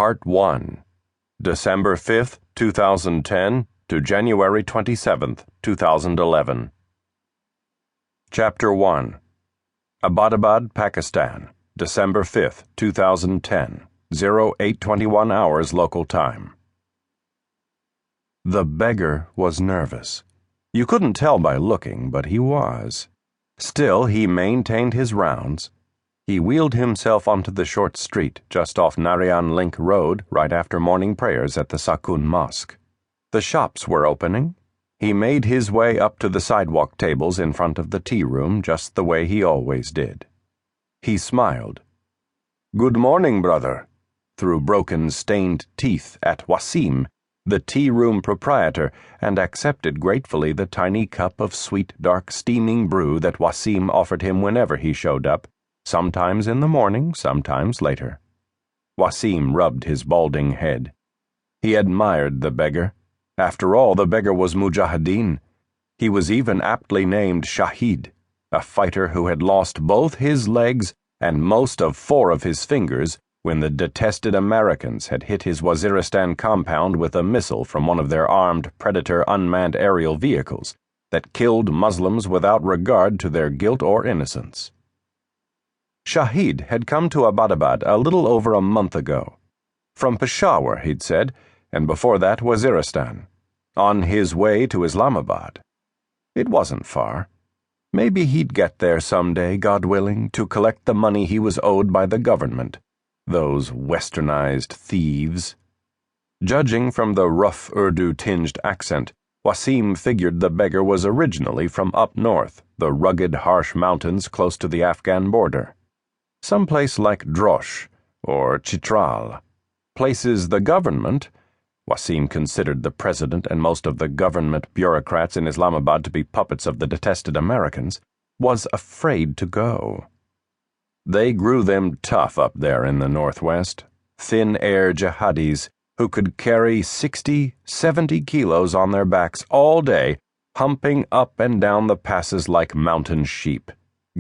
Part 1, December 5th, 2010 to January 27th, 2011. Chapter 1, Abbottabad, Pakistan, December 5th, 2010, 0821 hours local time. The beggar was nervous. You couldn't tell by looking, but he was. Still, he maintained his rounds. He wheeled himself onto the short street just off Narayan Link Road right after morning prayers at the Sakun Mosque. The shops were opening. He made his way up to the sidewalk tables in front of the tea room just the way he always did. He smiled. "Good morning, brother," through broken, stained teeth at Wasim, the tea room proprietor, and accepted gratefully the tiny cup of sweet, dark, steaming brew that Wasim offered him whenever he showed up. Sometimes in the morning, sometimes later. Wasim rubbed his balding head. He admired the beggar. After all, the beggar was Mujahideen. He was even aptly named Shahid, a fighter who had lost both his legs and most of 4 of his fingers when the detested Americans had hit his Waziristan compound with a missile from one of their armed Predator unmanned aerial vehicles that killed Muslims without regard to their guilt or innocence. Shahid had come to Abbottabad a little over a month ago. From Peshawar, he'd said, and before that Waziristan. On his way to Islamabad. It wasn't far. Maybe he'd get there someday, God willing, to collect the money he was owed by the government. Those westernized thieves. Judging from the rough Urdu-tinged accent, Wasim figured the beggar was originally from up north, the rugged, harsh mountains close to the Afghan border. Someplace like Drosh or Chitral. Places the government, Wasim considered the president and most of the government bureaucrats in Islamabad to be puppets of the detested Americans, was afraid to go. They grew them tough up there in the northwest, thin-air jihadis who could carry 60, 70 kilos on their backs all day, humping up and down the passes like mountain sheep.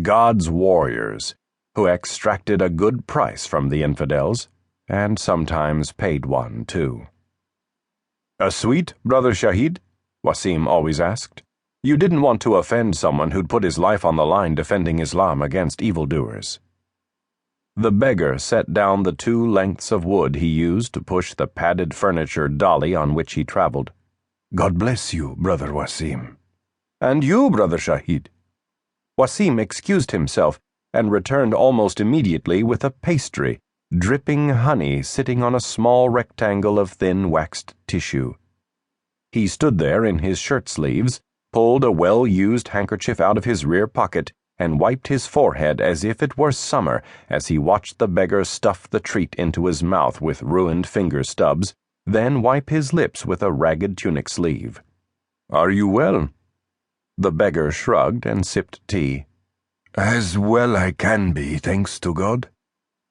God's warriors, who extracted a good price from the infidels, and sometimes paid one, too. "A sweet, Brother Shahid?" Wasim always asked. You didn't want to offend someone who'd put his life on the line defending Islam against evildoers. The beggar set down the 2 lengths of wood he used to push the padded furniture dolly on which he traveled. "God bless you, Brother Wasim." "And you, Brother Shahid." Wasim excused himself and returned almost immediately with a pastry, dripping honey sitting on a small rectangle of thin waxed tissue. He stood there in his shirt sleeves, pulled a well-used handkerchief out of his rear pocket, and wiped his forehead as if it were summer as he watched the beggar stuff the treat into his mouth with ruined finger stubs, then wipe his lips with a ragged tunic sleeve. "Are you well?" The beggar shrugged and sipped tea. "As well I can be, thanks to God."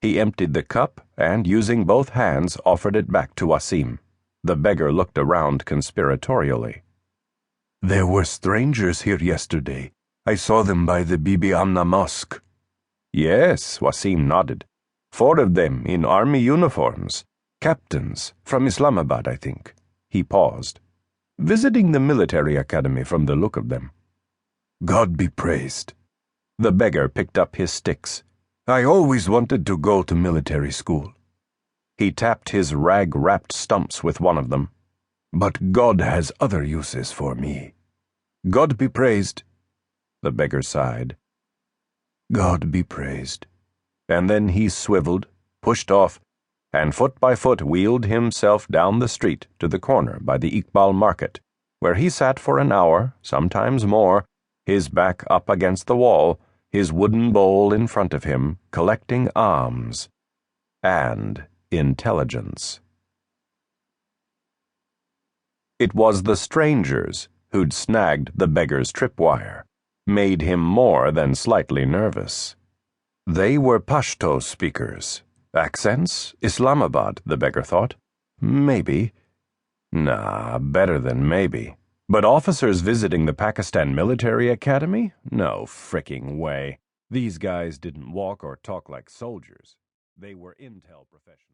He emptied the cup and, using both hands, offered it back to Wasim. The beggar looked around conspiratorially. "There were strangers here yesterday. I saw them by the Bibi Amna Mosque." "Yes," Wasim nodded. 4 of them in army uniforms. Captains, from Islamabad, I think." He paused. "Visiting the military academy from the look of them." "God be praised." The beggar picked up his sticks. "I always wanted to go to military school." He tapped his rag-wrapped stumps with one of them. "But God has other uses for me." "God be praised." The beggar sighed. "God be praised." And then he swiveled, pushed off, and foot by foot wheeled himself down the street to the corner by the Iqbal Market, where he sat for an hour, sometimes more, his back up against the wall, his wooden bowl in front of him, collecting alms and intelligence. It was the strangers who'd snagged the beggar's tripwire, made him more than slightly nervous. They were Pashto speakers. Accents? Islamabad, the beggar thought. Maybe. Nah, better than maybe. But officers visiting the Pakistan Military Academy? No fricking way. These guys didn't walk or talk like soldiers. They were intel professionals.